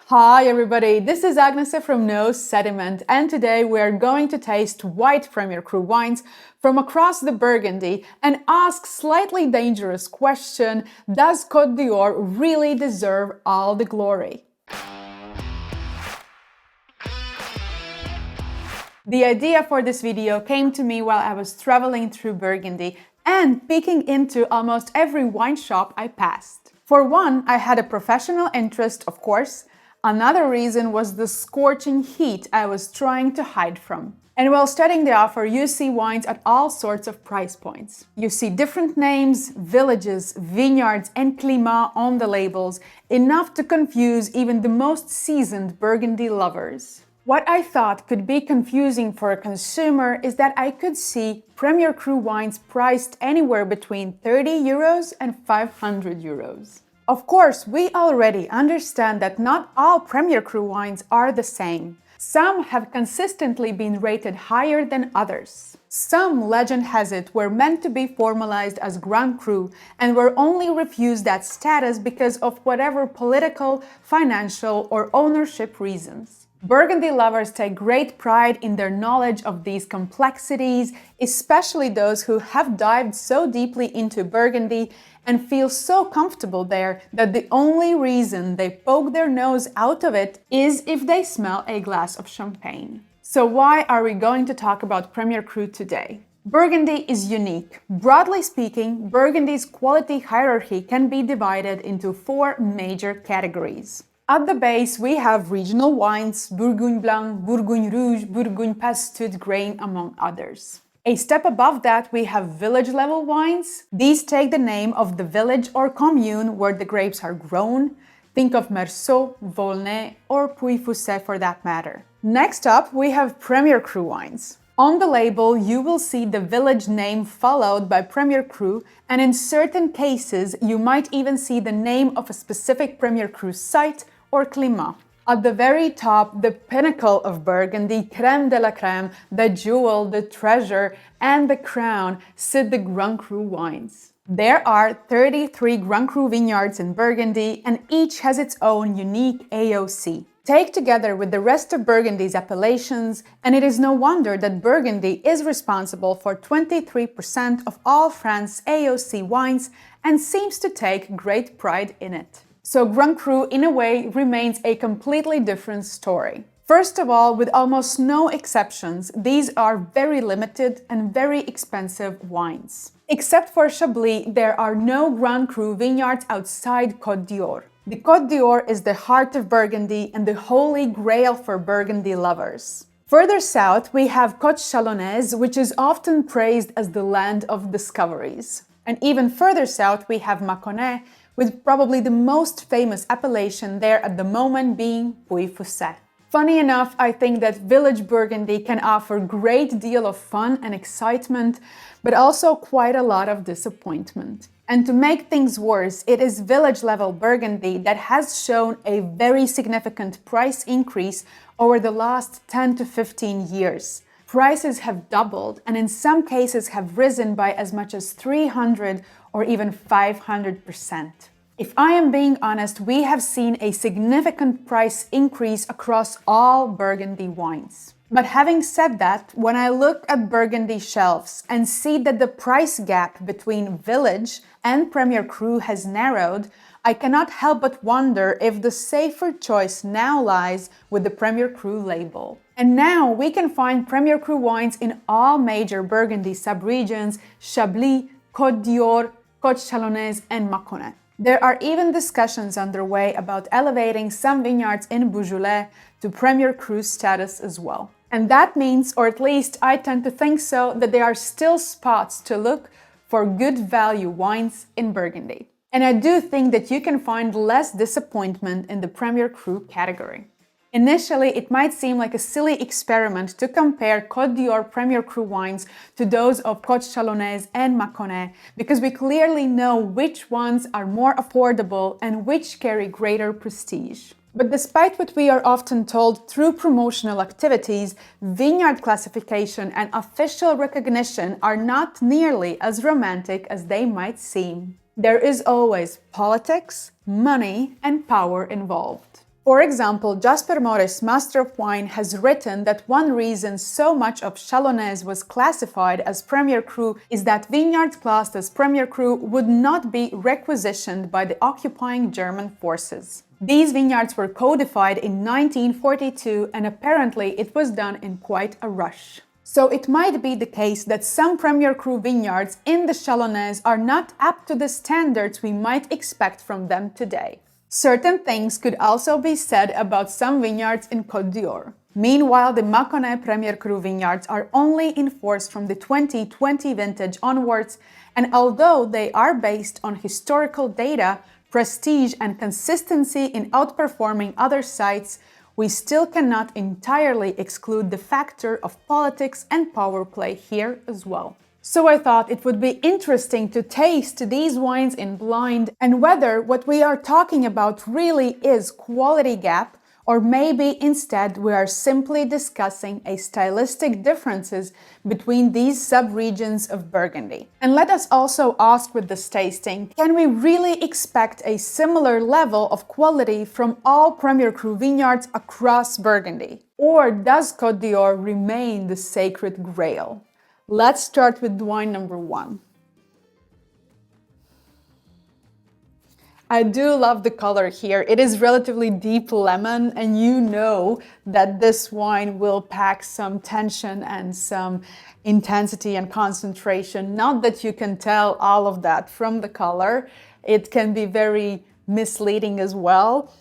Hi everybody, this is Agnes from Sediment, and today we are going to taste white Premier Cru wines from across the Burgundy and ask slightly dangerous question: does Côte d'Or really deserve all the glory? The idea for this video came to me while I was traveling through Burgundy and peeking into almost every wine shop I passed. For one, I had a professional interest, of course. Another reason was the scorching heat I was trying to hide from. And while studying the offer, you see wines at all sorts of price points. You see different names, villages, vineyards, and climat on the labels, enough to confuse even the most seasoned Burgundy lovers. What I thought could be confusing for a consumer is that I could see Premier Cru wines priced anywhere between 30 euros and 500 euros. Of course, we already understand that not all Premier Cru wines are the same. Some have consistently been rated higher than others. Some, legend has it, were meant to be formalized as Grand Cru and were only refused that status because of whatever political, financial, or ownership reasons. Burgundy lovers take great pride in their knowledge of these complexities, especially those who have dived so deeply into Burgundy and feel so comfortable there that the only reason they poke their nose out of it is if they smell a glass of champagne. So why are we going to talk about Premier Cru today? Burgundy is unique. Broadly speaking, Burgundy's quality hierarchy can be divided into four major categories. At the base, we have regional wines, Bourgogne Blanc, Bourgogne Rouge, Bourgogne Pas-Stud Grain, among others. A step above that, we have village-level wines. These take the name of the village or commune where the grapes are grown. Think of Meursault, Volnay, or Pouilly-Fuissé for that matter. Next up, we have Premier Cru wines. On the label, you will see the village name followed by Premier Cru, and in certain cases, you might even see the name of a specific Premier Cru site or climat. At the very top, the pinnacle of Burgundy, crème de la crème, the jewel, the treasure, and the crown, sit the Grand Cru wines. There are 33 Grand Cru vineyards in Burgundy, and each has its own unique AOC. Take together with the rest of Burgundy's appellations, and it is no wonder that Burgundy is responsible for 23% of all France's AOC wines and seems to take great pride in it. So Grand Cru, in a way, remains a completely different story. First of all, with almost no exceptions, these are very limited and very expensive wines. Except for Chablis, there are no Grand Cru vineyards outside Côte d'Or. The Côte d'Or is the heart of Burgundy and the holy grail for Burgundy lovers. Further south, we have Côte Chalonnaise, which is often praised as the land of discoveries. And even further south, we have Mâconnais, with probably the most famous appellation there at the moment being Pouilly-Fuissé. Funny enough, I think that village Burgundy can offer a great deal of fun and excitement, but also quite a lot of disappointment. And to make things worse, it is village-level Burgundy that has shown a very significant price increase over the last 10 to 15 years. Prices have doubled and in some cases have risen by as much as 300 or even 500%. If I am being honest, we have seen a significant price increase across all Burgundy wines. But having said that, when I look at Burgundy shelves and see that the price gap between Village and Premier Cru has narrowed, I cannot help but wonder if the safer choice now lies with the Premier Cru label. And now we can find Premier Cru wines in all major Burgundy subregions: Chablis, Côte d'Or, Côte Chalonnaise, and Mâconnais. There are even discussions underway about elevating some vineyards in Beaujolais to Premier Cru status as well. And that means, or at least I tend to think so, that there are still spots to look for good value wines in Burgundy. And I do think that you can find less disappointment in the Premier Cru category. Initially, it might seem like a silly experiment to compare Côte d'Or Premier Cru wines to those of Côte Chalonnaise and Mâconnais, because we clearly know which ones are more affordable and which carry greater prestige. But despite what we are often told through promotional activities, vineyard classification and official recognition are not nearly as romantic as they might seem. There is always politics, money, and power involved. For example, Jasper Morris, Master of Wine, has written that one reason so much of Chalonnais was classified as Premier Cru is that vineyards classed as Premier Cru would not be requisitioned by the occupying German forces. These vineyards were codified in 1942 and apparently it was done in quite a rush. So it might be the case that some Premier Cru vineyards in the Chalonnais are not up to the standards we might expect from them today. Certain things could also be said about some vineyards in Côte d'Or. Meanwhile, the Mâconnais Premier Cru vineyards are only in force from the 2020 vintage onwards, and although they are based on historical data, prestige and consistency in outperforming other sites, we still cannot entirely exclude the factor of politics and power play here as well. So I thought it would be interesting to taste these wines in blind and whether what we are talking about really is quality gap, or maybe instead we are simply discussing a stylistic differences between these sub-regions of Burgundy. And let us also ask with this tasting, can we really expect a similar level of quality from all Premier Cru vineyards across Burgundy? Or does Côte d'Or remain the sacred grail? Let's start with wine number 1. I do love the color here. It is relatively deep lemon, and you know that this wine will pack some tension and some intensity and concentration. Not that you can tell all of that from the color. It can be very misleading as well.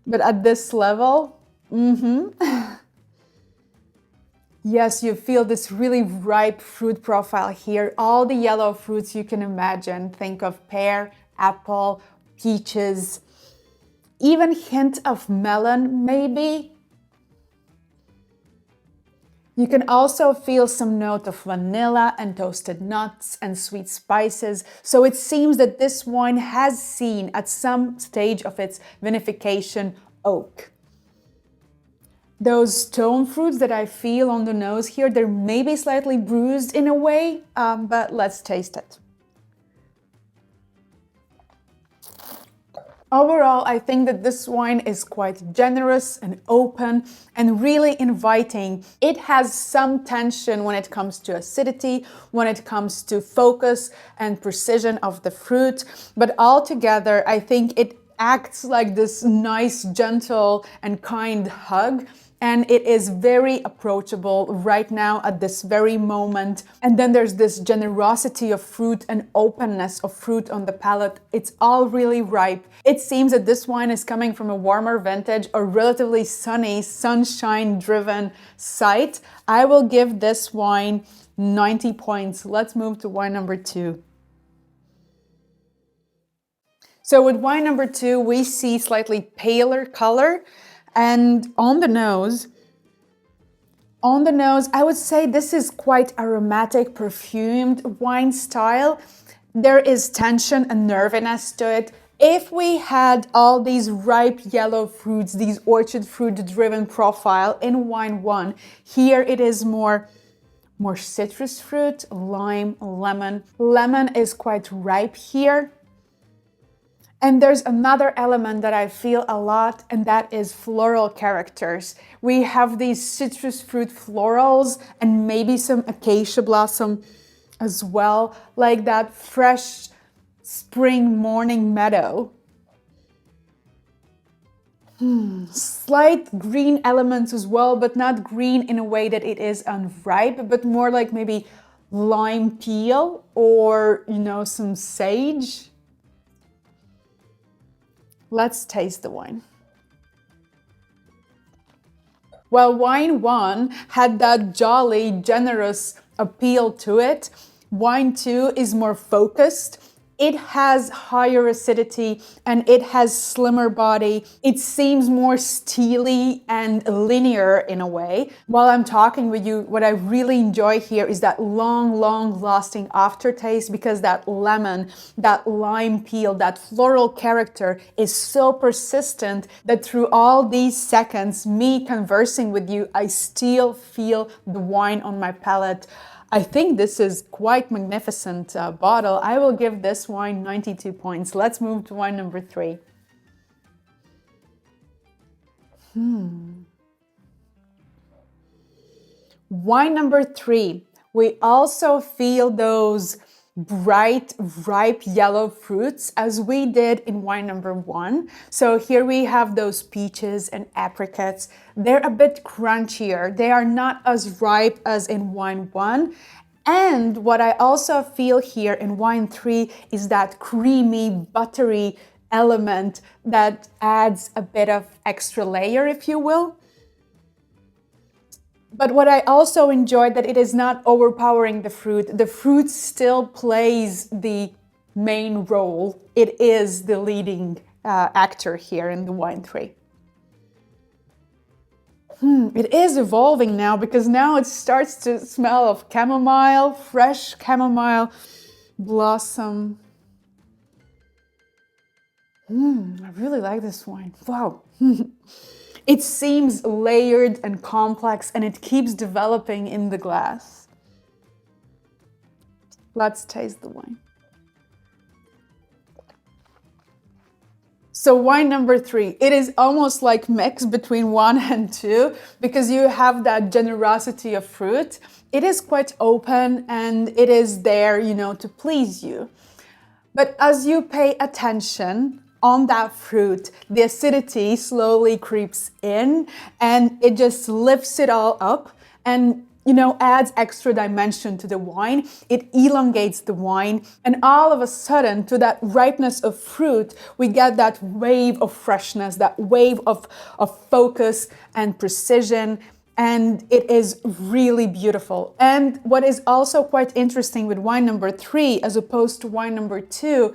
But at this level, yes, you feel this really ripe fruit profile here. All the yellow fruits you can imagine. Think of pear, apple, peaches, even hint of melon maybe. You can also feel some note of vanilla and toasted nuts and sweet spices. So it seems that this wine has seen at some stage of its vinification oak. Those stone fruits that I feel on the nose here, they're maybe slightly bruised in a way, but let's taste it. Overall, I think that this wine is quite generous and open and really inviting. It has some tension when it comes to acidity, when it comes to focus and precision of the fruit, but altogether, I think it acts like this nice, gentle and kind hug. And it is very approachable right now at this very moment. And then there's this generosity of fruit and openness of fruit on the palate. It's all really ripe. It seems that this wine is coming from a warmer vintage or relatively sunny, sunshine-driven site. I will give this wine 90 points. Let's move to wine number 2. So with wine number 2, we see slightly paler color. And on the nose, I would say this is quite aromatic, perfumed wine style. There is tension and nerviness to it. If we had all these ripe yellow fruits, these orchard fruit-driven profile in wine 1, here it is more citrus fruit, lime, lemon. Lemon is quite ripe here. And there's another element that I feel a lot, and that is floral characters. We have these citrus fruit florals and maybe some acacia blossom as well, like that fresh spring morning meadow. Slight green elements as well, but not green in a way that it is unripe, but more like maybe lime peel or, some sage. Let's taste the wine. Well, wine 1 had that jolly, generous appeal to it. Wine 2 is more focused. It has higher acidity and it has slimmer body. It seems more steely and linear in a way. While I'm talking with you, what I really enjoy here is that long lasting aftertaste, because that lemon, that lime peel, that floral character is so persistent that through all these seconds, me conversing with you, I still feel the wine on my palate. I think this is quite magnificent bottle. I will give this wine 92 points. Let's move to wine number 3. Wine number 3. We also feel those bright, ripe yellow fruits as we did in wine number 1. So here we have those peaches and apricots. They're a bit crunchier. They are not as ripe as in wine 1. And what I also feel here in wine 3 is that creamy, buttery element that adds a bit of extra layer, if you will. But what I also enjoyed that it is not overpowering the fruit. The fruit still plays the main role. It is the leading actor here in the wine 3. It is evolving now because now it starts to smell of chamomile, fresh chamomile blossom. I really like this wine. Wow. It seems layered and complex and it keeps developing in the glass. Let's taste the wine. So wine number 3, it is almost like mix between 1 and 2 because you have that generosity of fruit. It is quite open and it is there, you know, to please you. But as you pay attention on that fruit, the acidity slowly creeps in and it just lifts it all up and, you know, adds extra dimension to the wine. It elongates the wine and all of a sudden to that ripeness of fruit, we get that wave of freshness, that wave of focus and precision. And it is really beautiful. And what is also quite interesting with wine number 3 as opposed to wine number 2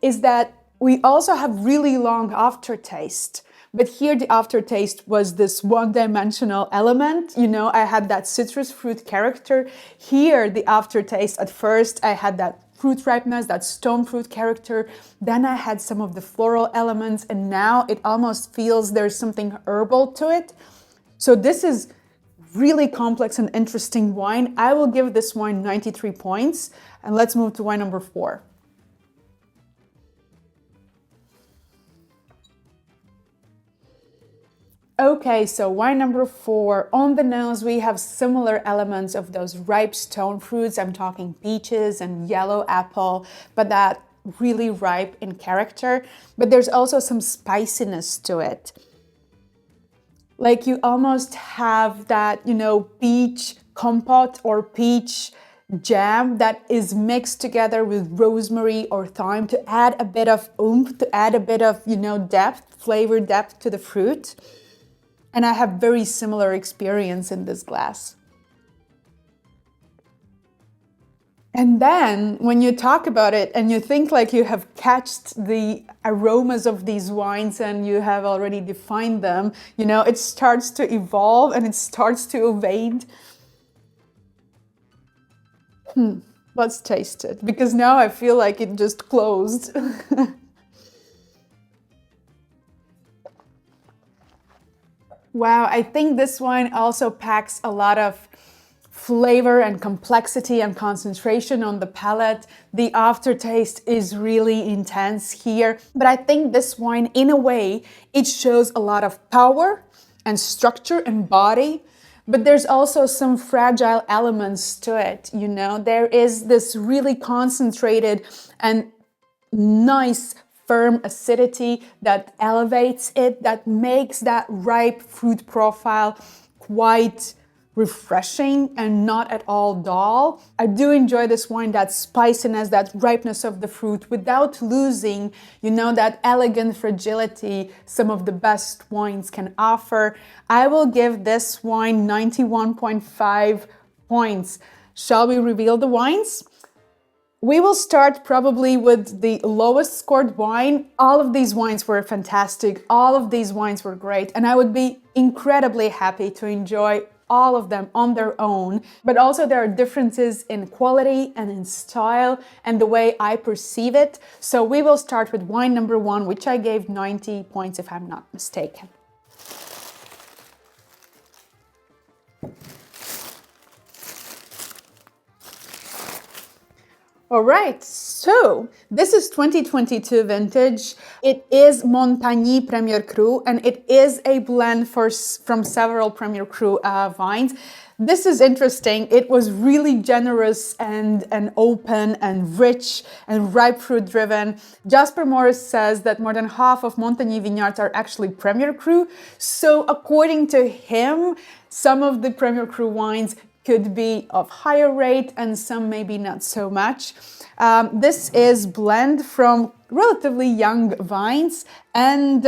is that we also have really long aftertaste. But here the aftertaste was this one-dimensional element. You know, I had that citrus fruit character. Here the aftertaste, at first I had that fruit ripeness, that stone fruit character. Then I had some of the floral elements and now it almost feels there's something herbal to it. So this is really complex and interesting wine. I will give this wine 93 points. And let's move to wine number 4. Okay, so wine number 4. On the nose, we have similar elements of those ripe stone fruits. I'm talking peaches and yellow apple, but that really ripe in character. But there's also some spiciness to it. Like you almost have that, you know, peach compote or peach jam that is mixed together with rosemary or thyme to add a bit of oomph, to add a bit of, you know, depth, flavor depth to the fruit. And I have very similar experience in this glass. And then when you talk about it and you think like you have catched the aromas of these wines and you have already defined them, you know, it starts to evolve and it starts to evade. Let's taste it because now I feel like it just closed. Wow, I think this wine also packs a lot of flavor and complexity and concentration on the palate. The aftertaste is really intense here, but I think this wine, in a way, it shows a lot of power and structure and body, but there's also some fragile elements to it, you know? There is this really concentrated and nice firm acidity that elevates it, that makes that ripe fruit profile quite refreshing and not at all dull. I do enjoy this wine, that spiciness, that ripeness of the fruit without losing, you know, that elegant fragility some of the best wines can offer. I will give this wine 91.5 points. Shall we reveal the wines? We will start probably with the lowest scored wine. All of these wines were fantastic. All of these wines were great. And I would be incredibly happy to enjoy all of them on their own. But also there are differences in quality and in style and the way I perceive it. So we will start with wine number 1, which I gave 90 points if I'm not mistaken. All right, so this is 2022 vintage. It is Montagny Premier Cru, and it is a blend from several Premier Cru vines. This is interesting. It was really generous and open and rich and ripe fruit driven. Jasper Morris says that more than half of Montagny vineyards are actually Premier Cru. So according to him, some of the Premier Cru wines could be of higher rate and some maybe not so much. This is blend from relatively young vines, and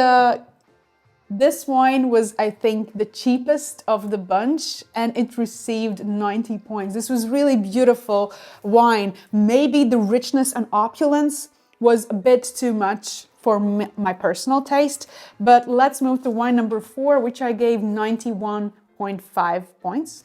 this wine was, I think, the cheapest of the bunch, and it received 90 points. This was really beautiful wine. Maybe the richness and opulence was a bit too much for my personal taste, but let's move to wine number 4, which I gave 91.5 points.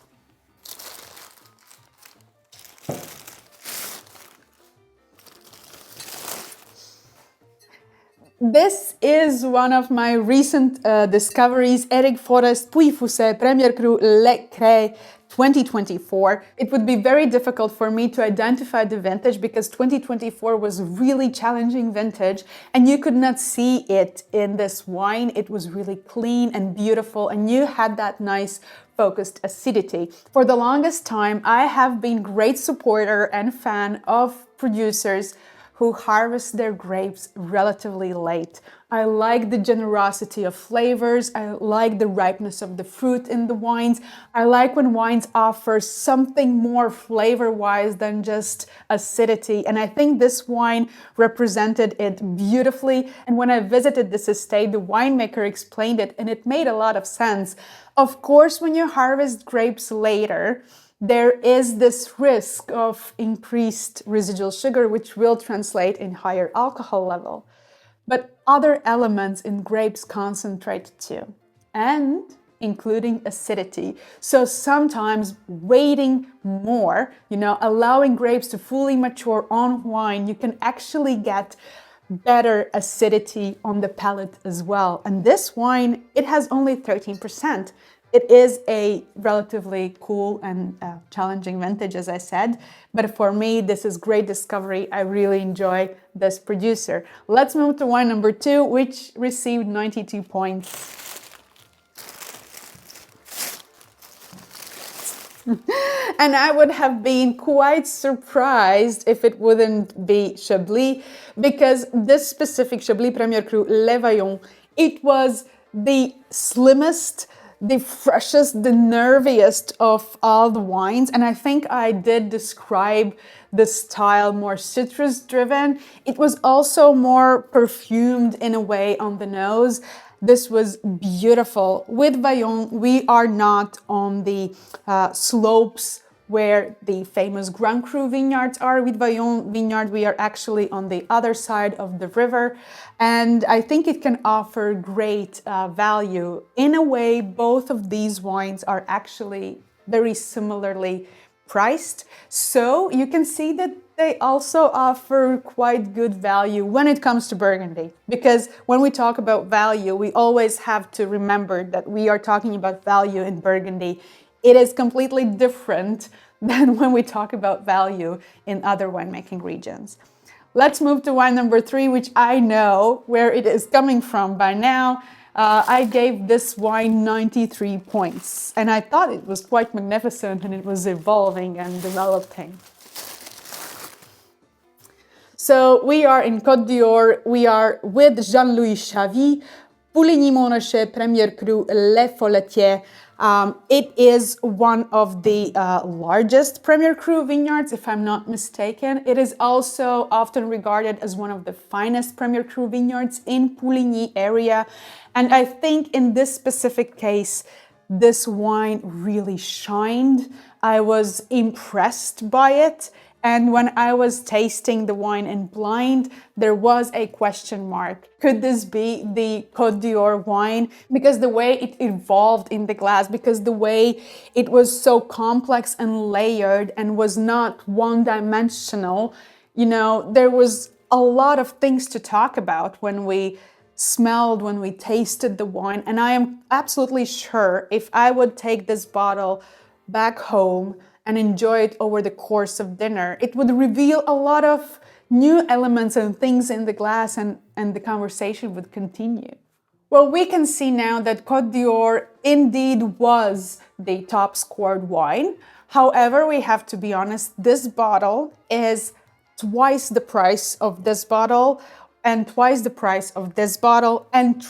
This is one of my recent discoveries, Eric Forest Pouilly-Fuissé Premier Cru Le Crays 2024. It would be very difficult for me to identify the vintage because 2024 was a really challenging vintage and you could not see it in this wine. It was really clean and beautiful and you had that nice focused acidity. For the longest time, I have been great supporter and fan of producers who harvest their grapes relatively late. I like the generosity of flavors. I like the ripeness of the fruit in the wines. I like when wines offer something more flavor-wise than just acidity. And I think this wine represented it beautifully. And when I visited this estate, the winemaker explained it and it made a lot of sense. Of course, when you harvest grapes later, there is this risk of increased residual sugar, which will translate in higher alcohol level. But other elements in grapes concentrate too, and including acidity. So sometimes waiting more, allowing grapes to fully mature on wine, you can actually get better acidity on the palate as well. And this wine, it has only 13%. It is a relatively cool and challenging vintage, as I said, but for me, this is great discovery. I really enjoy this producer. Let's move to wine number 2, which received 92 points. And I would have been quite surprised if it wouldn't be Chablis, because this specific Chablis Premier Cru Le Vaillons, it was the slimmest, the freshest, the nerviest of all the wines. And I think I did describe the style more citrus driven. It was also more perfumed in a way on the nose. This was beautiful. With Vaillons, we are not on the slopes where the famous Grand Cru vineyards are. With Vaillons vineyard, we are actually on the other side of the river. And I think it can offer great value. In a way, both of these wines are actually very similarly priced. So you can see that they also offer quite good value when it comes to Burgundy. Because when we talk about value, we always have to remember that we are talking about value in Burgundy. It is completely different than when we talk about value in other winemaking regions. Let's move to wine number 3, which I know where it is coming from by now. I gave this wine 93 points, and I thought it was quite magnificent and it was evolving and developing. So we are in Côte d'Or. We are with Jean-Louis Chavy, Puligny-Montrachet Premier Cru Le Folatieres. It is one of the largest Premier Cru vineyards, if I'm not mistaken. It is also often regarded as one of the finest Premier Cru vineyards in Pouligny area. And I think in this specific case, this wine really shined. I was impressed by it. And when I was tasting the wine in blind, there was a question mark. Could this be the Côte d'Or wine? Because the way it evolved in the glass, because the way it was so complex and layered and was not one-dimensional, there was a lot of things to talk about when we smelled, when we tasted the wine. And I am absolutely sure if I would take this bottle back home and enjoy it over the course of dinner. It would reveal a lot of new elements and things in the glass, and the conversation would continue. Well, we can see now that Côte d'Or indeed was the top scored wine. However, we have to be honest, this bottle is twice the price of this bottle, and twice the price of this bottle, and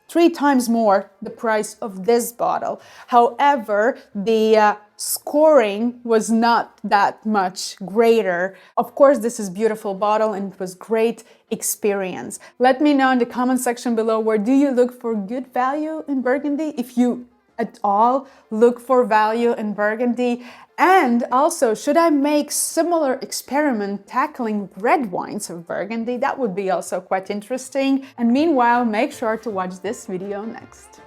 three times more the price of this bottle. However, the scoring was not that much greater. Of course, this is a beautiful bottle and it was great experience. Let me know in the comment section below, where do you look for good value in Burgundy? If you at all look for value in Burgundy. And also, should I make similar experiment tackling red wines of Burgundy? That would be also quite interesting. And meanwhile, make sure to watch this video next.